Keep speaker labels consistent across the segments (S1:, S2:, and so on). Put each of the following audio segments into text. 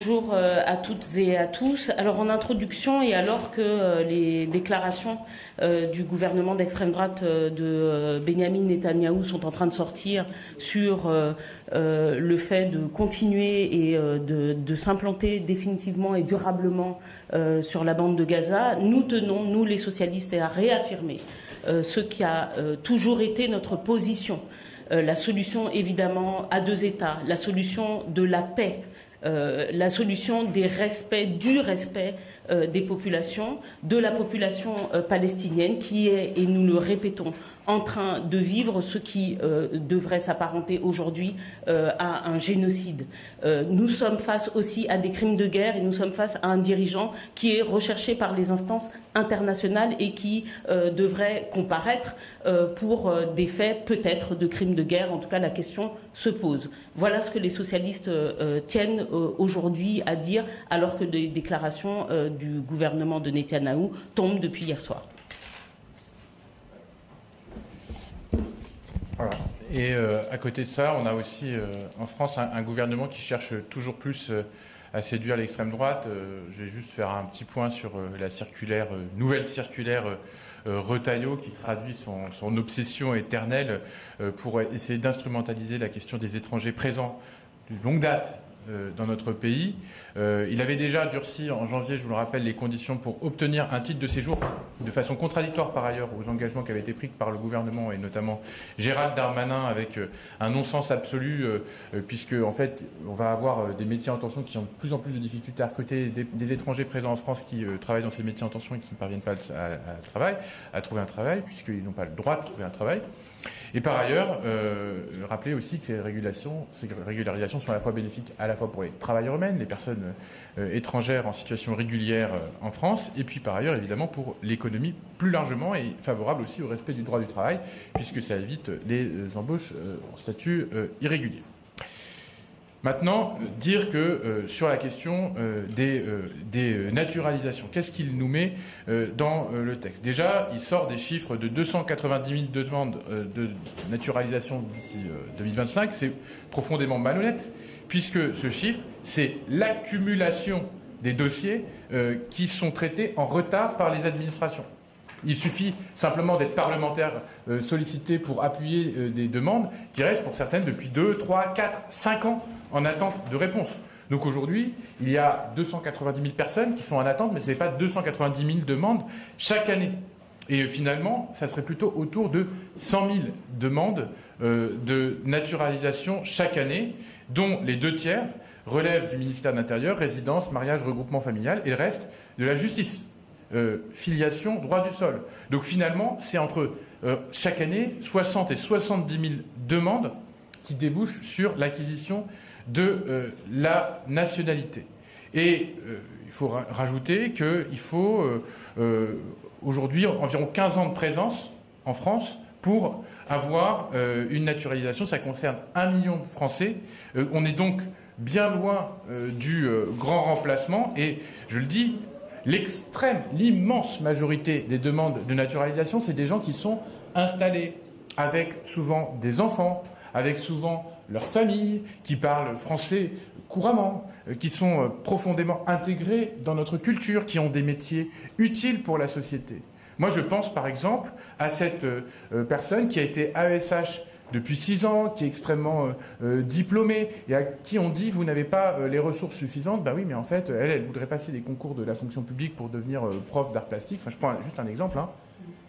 S1: bonjour à toutes et à tous. Alors en introduction, et alors que les déclarations du gouvernement d'extrême droite de Benyamin Netanyahou sont en train de sortir sur le fait de continuer et de s'implanter définitivement et durablement sur la bande de Gaza, nous tenons, nous les socialistes, à réaffirmer ce qui a toujours été notre position. La solution, évidemment, à deux États, la solution de la paix, la solution du respect des populations, de la population palestinienne qui est, et nous le répétons, en train de vivre ce qui devrait s'apparenter aujourd'hui à un génocide. Nous sommes face aussi à des crimes de guerre et nous sommes face à un dirigeant qui est recherché par les instances internationales et qui devrait comparaître pour des faits peut-être de crimes de guerre. En tout cas, la question se pose. Voilà ce que les socialistes tiennent aujourd'hui à dire alors que des déclarations du gouvernement de Netanyahou tombent depuis hier soir.
S2: Voilà. Et à côté de ça, on a aussi en France un gouvernement qui cherche toujours plus à séduire l'extrême droite. Je vais juste faire un petit point sur la circulaire, nouvelle circulaire Retailleau qui traduit son obsession éternelle pour essayer d'instrumentaliser la question des étrangers présents de longue date dans notre pays. Il avait déjà durci en janvier, je vous le rappelle, les conditions pour obtenir un titre de séjour, de façon contradictoire par ailleurs aux engagements qui avaient été pris par le gouvernement et notamment Gérald Darmanin, avec un non-sens absolu, puisque en fait on va avoir des métiers en tension qui ont de plus en plus de difficultés à recruter des étrangers présents en France qui travaillent dans ces métiers en tension et qui ne parviennent pas à trouver un travail, puisqu'ils n'ont pas le droit de trouver un travail. Et par ailleurs, rappeler aussi que ces régularisations sont à la fois bénéfiques à la fois pour les travailleurs eux-mêmes, les personnes étrangères en situation régulière en France, et puis par ailleurs évidemment pour l'économie plus largement et favorable aussi au respect du droit du travail, puisque ça évite les embauches en statut irrégulier. Maintenant, dire que sur la question des naturalisations, qu'est-ce qu'il nous met dans le texte? Déjà, il sort des chiffres de 290 000 demandes de naturalisation d'ici 2025. C'est profondément malhonnête, puisque ce chiffre, c'est l'accumulation des dossiers qui sont traités en retard par les administrations. Il suffit simplement d'être parlementaire sollicité pour appuyer des demandes qui restent pour certaines depuis 2, 3, 4, 5 ans en attente de réponse. Donc aujourd'hui, il y a 290 000 personnes qui sont en attente, mais ce n'est pas 290 000 demandes chaque année. Et finalement, ça serait plutôt autour de 100 000 demandes de naturalisation chaque année, dont les 2 tiers relèvent du ministère de l'Intérieur, résidence, mariage, regroupement familial, et le reste de la justice. Filiation, droit du sol. Donc finalement, c'est entre chaque année 60 et 70 000 demandes qui débouchent sur l'acquisition de la nationalité. Et il faut rajouter qu'il faut aujourd'hui environ 15 ans de présence en France pour avoir une naturalisation. Ça concerne 1 million de Français. On est donc bien loin du grand remplacement. Et je le dis, l'immense majorité des demandes de naturalisation, c'est des gens qui sont installés avec souvent des enfants, avec souvent leur famille, qui parlent français couramment, qui sont profondément intégrés dans notre culture, qui ont des métiers utiles pour la société. Moi, je pense par exemple à cette personne qui a été AESH depuis 6 ans, qui est extrêmement diplômée et à qui on dit vous n'avez pas les ressources suffisantes. Ben oui, mais en fait, elle voudrait passer des concours de la fonction publique pour devenir prof d'art plastique. Enfin, je prends juste un exemple. Hein.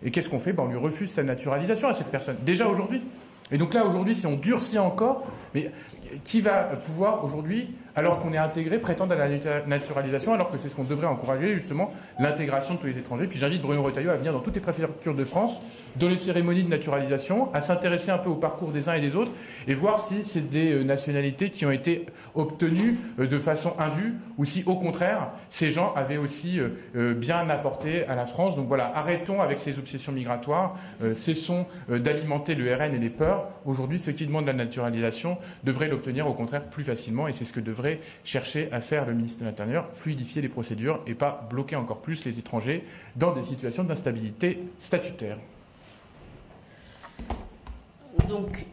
S2: Et qu'est-ce qu'on fait? Ben, on lui refuse sa naturalisation à cette personne, déjà aujourd'hui. Et donc là, aujourd'hui, si on durcit encore, mais qui va pouvoir aujourd'hui, alors qu'on est intégré, prétendre à la naturalisation, alors que c'est ce qu'on devrait encourager, justement, l'intégration de tous les étrangers. Puis j'invite Bruno Retailleau à venir dans toutes les préfectures de France, dans les cérémonies de naturalisation, à s'intéresser un peu au parcours des uns et des autres, et voir si c'est des nationalités qui ont été obtenues de façon indue, ou si, au contraire, ces gens avaient aussi bien apporté à la France. Donc voilà, arrêtons avec ces obsessions migratoires, cessons d'alimenter le RN et les peurs. Aujourd'hui, ceux qui demandent la naturalisation devraient l'obtenir, au contraire, plus facilement, et c'est ce que devrait chercher à faire le ministre de l'Intérieur, fluidifier les procédures et pas bloquer encore plus les étrangers dans des situations d'instabilité statutaire.
S1: Donc,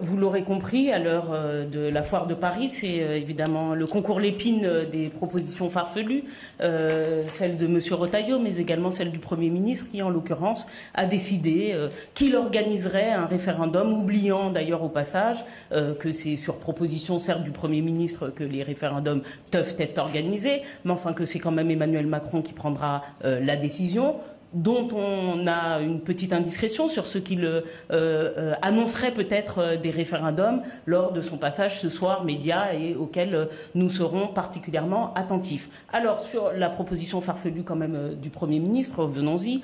S1: vous l'aurez compris, à l'heure de la foire de Paris, c'est évidemment le concours Lépine des propositions farfelues, celle de M. Retailleau, mais également celle du Premier ministre, qui en l'occurrence a décidé qu'il organiserait un référendum, oubliant d'ailleurs au passage que c'est sur proposition certes du Premier ministre que les référendums peuvent être organisés, mais enfin que c'est quand même Emmanuel Macron qui prendra la décision, dont on a une petite indiscrétion sur ce qu'il annoncerait peut-être des référendums lors de son passage ce soir média et auquel nous serons particulièrement attentifs. Alors sur la proposition farfelue quand même du Premier ministre, venons-y,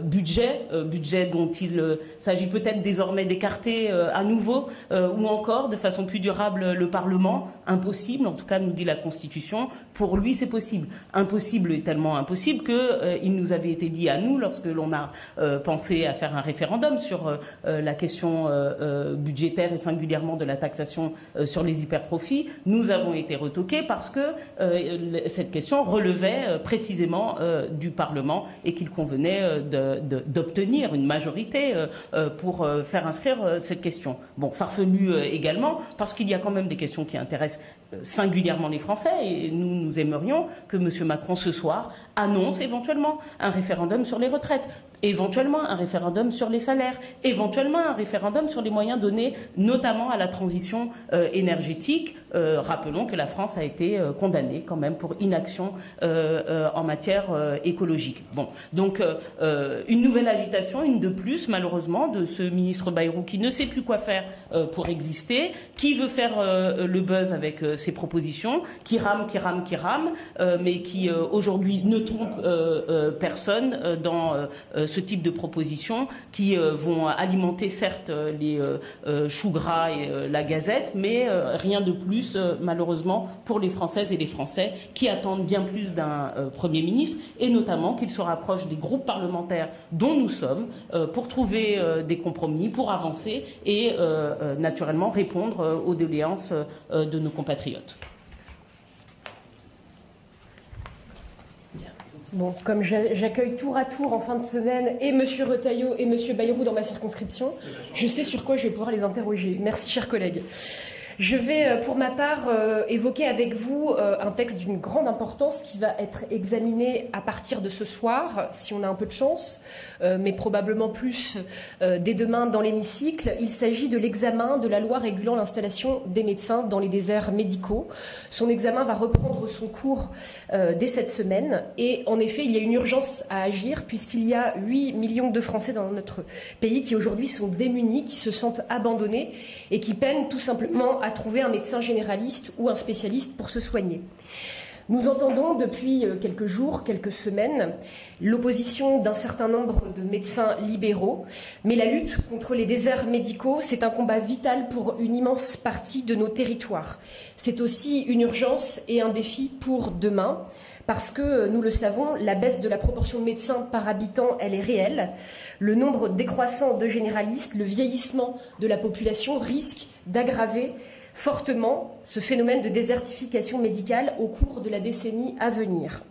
S1: budget dont il s'agit peut-être désormais d'écarter à nouveau ou encore de façon plus durable le Parlement, impossible, en tout cas nous dit la Constitution, pour lui c'est possible. Impossible est tellement impossible qu'il nous avait été dit à nous, lorsque l'on a pensé à faire un référendum sur la question budgétaire et singulièrement de la taxation sur les hyperprofits, nous avons été retoqués parce que cette question relevait précisément du Parlement et qu'il convenait d'obtenir une majorité pour faire inscrire cette question. Bon, farfelu également, parce qu'il y a quand même des questions qui intéressent singulièrement les Français, et nous aimerions que M. Macron ce soir annonce éventuellement un référendum sur les retraites, éventuellement un référendum sur les salaires, éventuellement un référendum sur les moyens donnés notamment à la transition énergétique. Rappelons que la France a été condamnée quand même pour inaction en matière écologique. Bon, donc une nouvelle agitation, une de plus malheureusement, de ce ministre Bayrou qui ne sait plus quoi faire pour exister, qui veut faire le buzz avec ses propositions, qui rame, mais qui aujourd'hui ne trompe personne dans ce type de propositions qui vont alimenter certes les choux gras et la gazette, mais rien de plus malheureusement pour les Françaises et les Français qui attendent bien plus d'un Premier ministre, et notamment qu'il se rapproche des groupes parlementaires dont nous sommes pour trouver des compromis, pour avancer et naturellement répondre aux doléances de nos compatriotes.
S3: Bon, comme j'accueille tour à tour en fin de semaine et M. Retailleau et M. Bayrou dans ma circonscription, je sais sur quoi je vais pouvoir les interroger. Merci, chers collègues. Je vais, pour ma part, évoquer avec vous un texte d'une grande importance qui va être examiné à partir de ce soir, si on a un peu de chance, mais probablement plus dès demain dans l'hémicycle. Il s'agit de l'examen de la loi régulant l'installation des médecins dans les déserts médicaux. Son examen va reprendre son cours dès cette semaine. Et en effet, il y a une urgence à agir puisqu'il y a 8 millions de Français dans notre pays qui aujourd'hui sont démunis, qui se sentent abandonnés et qui peinent tout simplement à trouver un médecin généraliste ou un spécialiste pour se soigner. Nous entendons depuis quelques jours, quelques semaines, l'opposition d'un certain nombre de médecins libéraux, mais la lutte contre les déserts médicaux, c'est un combat vital pour une immense partie de nos territoires. C'est aussi une urgence et un défi pour demain, parce que, nous le savons, la baisse de la proportion de médecins par habitant, elle est réelle. Le nombre décroissant de généralistes, le vieillissement de la population risque d'aggraver fortement ce phénomène de désertification médicale au cours de la décennie à venir.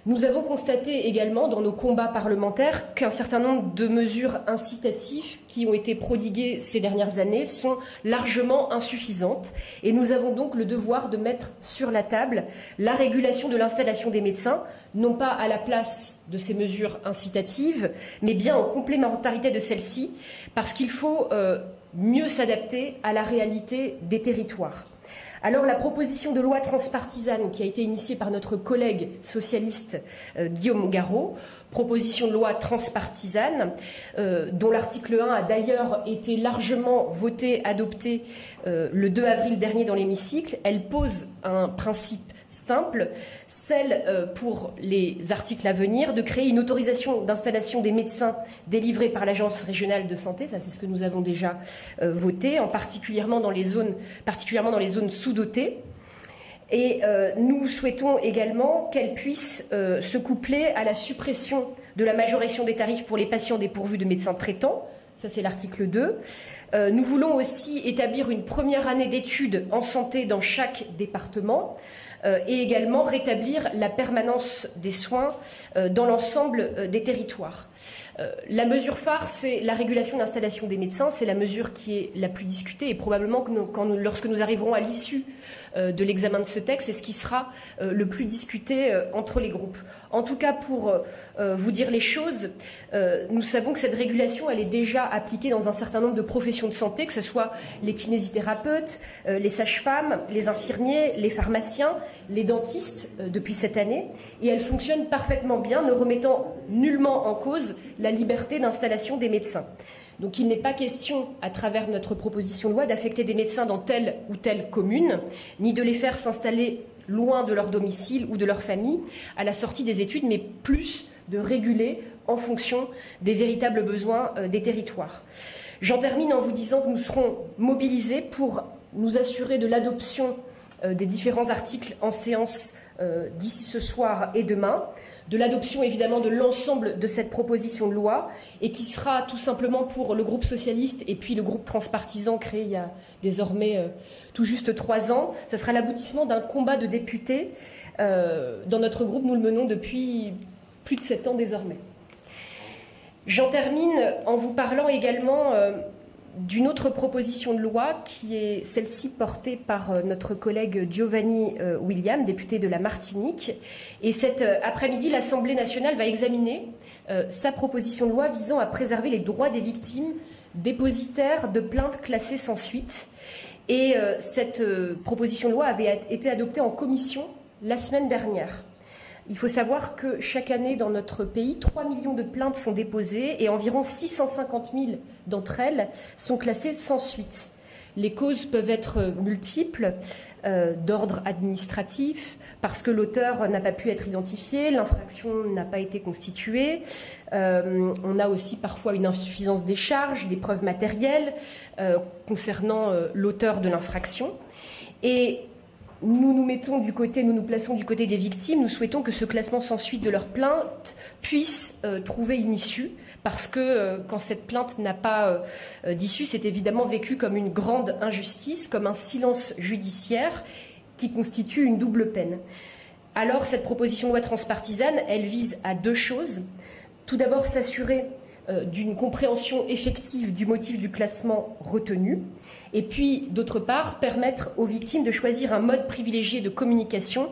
S3: Nous avons constaté également dans nos combats parlementaires qu'un certain nombre de mesures incitatives qui ont été prodiguées ces dernières années sont largement insuffisantes et nous avons donc le devoir de mettre sur la table la régulation de l'installation des médecins, non pas à la place de ces mesures incitatives, mais bien en complémentarité de celles-ci, parce qu'il faut mieux s'adapter à la réalité des territoires. Alors la proposition de loi transpartisane qui a été initiée par notre collègue socialiste Guillaume Garot, proposition de loi transpartisane dont l'article 1 a d'ailleurs été largement voté, adopté le 2 avril dernier dans l'hémicycle, elle pose un principe simple, celle pour les articles à venir de créer une autorisation d'installation des médecins délivrée par l'Agence régionale de santé, ça c'est ce que nous avons déjà voté, particulièrement dans les zones sous-dotées. Et nous souhaitons également qu'elle puisse se coupler à la suppression de la majoration des tarifs pour les patients dépourvus de médecins traitants, ça c'est l'article 2. Nous voulons aussi établir une première année d'études en santé dans chaque département, et également rétablir la permanence des soins dans l'ensemble des territoires. La mesure phare, c'est la régulation de l'installation des médecins. C'est la mesure qui est la plus discutée et probablement que lorsque nous arriverons à l'issue de l'examen de ce texte, c'est ce qui sera le plus discuté entre les groupes. En tout cas, pour vous dire les choses, nous savons que cette régulation, elle est déjà appliquée dans un certain nombre de professions de santé, que ce soit les kinésithérapeutes, les sages-femmes, les infirmiers, les pharmaciens, les dentistes depuis cette année. Et elle fonctionne parfaitement bien, ne remettant nullement en cause la liberté d'installation des médecins. Donc il n'est pas question, à travers notre proposition de loi, d'affecter des médecins dans telle ou telle commune, ni de les faire s'installer loin de leur domicile ou de leur famille à la sortie des études, mais plus de réguler en fonction des véritables besoins des territoires. J'en termine en vous disant que nous serons mobilisés pour nous assurer de l'adoption des différents articles en séance d'ici ce soir et demain, de l'adoption évidemment de l'ensemble de cette proposition de loi et qui sera tout simplement pour le groupe socialiste et puis le groupe transpartisan créé il y a désormais tout juste 3 ans. Ça sera l'aboutissement d'un combat de députés. Dans notre groupe, nous le menons depuis plus de 7 ans désormais. J'en termine en vous parlant également d'une autre proposition de loi qui est celle-ci portée par notre collègue Giovanni William, député de la Martinique. Et cet après-midi, l'Assemblée nationale va examiner sa proposition de loi visant à préserver les droits des victimes dépositaires de plaintes classées sans suite. Et cette proposition de loi avait été adoptée en commission la semaine dernière. Il faut savoir que chaque année dans notre pays, 3 millions de plaintes sont déposées et environ 650 000 d'entre elles sont classées sans suite. Les causes peuvent être multiples, d'ordre administratif, parce que l'auteur n'a pas pu être identifié, l'infraction n'a pas été constituée. On a aussi parfois une insuffisance des charges, des preuves matérielles concernant l'auteur de l'infraction. Et nous nous plaçons du côté des victimes. Nous souhaitons que ce classement sans suite de leur plainte puisse trouver une issue, parce que quand cette plainte n'a pas d'issue, c'est évidemment vécu comme une grande injustice, comme un silence judiciaire qui constitue une double peine. Alors cette proposition de loi transpartisane, elle vise à 2 choses. Tout d'abord, s'assurer d'une compréhension effective du motif du classement retenu, et puis, d'autre part, permettre aux victimes de choisir un mode privilégié de communication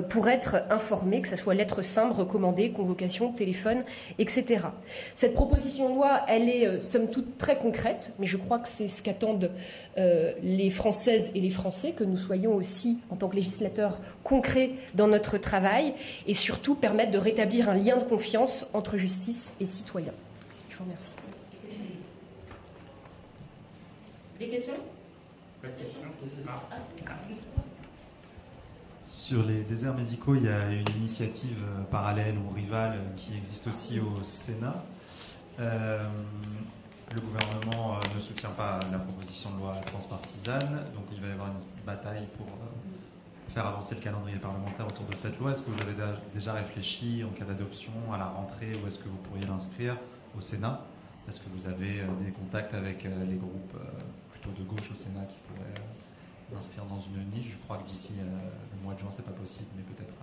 S3: pour être informées, que ce soit lettre simple, recommandée, convocation, téléphone, etc. Cette proposition de loi, elle est somme toute très concrète, mais je crois que c'est ce qu'attendent les Françaises et les Français, que nous soyons aussi, en tant que législateurs, concrets dans notre travail, et surtout permettre de rétablir un lien de confiance entre justice et citoyens. Je vous remercie.
S1: Des questions?
S2: Pas de questions?
S4: Sur les déserts médicaux, il y a une initiative parallèle ou rivale qui existe aussi au Sénat. Le gouvernement ne soutient pas la proposition de loi transpartisane, donc il va y avoir une bataille pour faire avancer le calendrier parlementaire autour de cette loi. Est-ce que vous avez déjà réfléchi en cas d'adoption à la rentrée, ou est-ce que vous pourriez l'inscrire au Sénat? Est-ce que vous avez des contacts avec les groupes plutôt de gauche au Sénat qui pourraient l'inscrire dans une niche? Je crois que d'ici le mois de juin, c'est pas possible, mais peut-être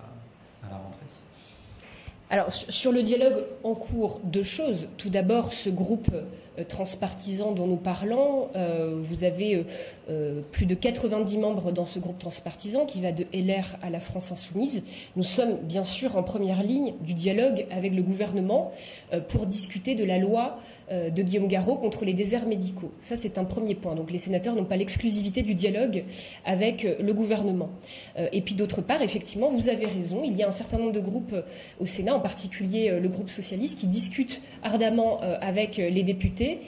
S4: à la rentrée.
S3: Alors, sur le dialogue en cours, 2 choses. Tout d'abord, ce groupe transpartisan dont nous parlons, vous avez plus de 90 membres dans ce groupe transpartisan qui va de LR à la France Insoumise. Nous sommes bien sûr en première ligne du dialogue avec le gouvernement pour discuter de la loi de Guillaume Garot contre les déserts médicaux. Ça, c'est un premier point. Donc les sénateurs n'ont pas l'exclusivité du dialogue avec le gouvernement. Et puis d'autre part, effectivement, vous avez raison, il y a un certain nombre de groupes au Sénat, en particulier le groupe socialiste, qui discutent ardemment avec les députés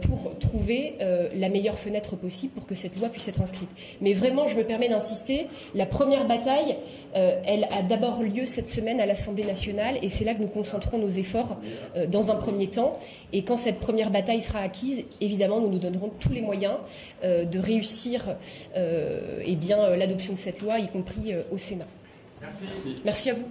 S3: pour trouver la meilleure fenêtre possible pour que cette loi puisse être inscrite. Mais vraiment, je me permets d'insister, la première bataille, elle a d'abord lieu cette semaine à l'Assemblée nationale, et c'est là que nous concentrons nos efforts dans un premier temps. Et quand cette première bataille sera acquise, évidemment, nous nous donnerons tous les moyens de réussir l'adoption de cette loi, y compris au Sénat.
S2: Merci.
S3: Merci à vous.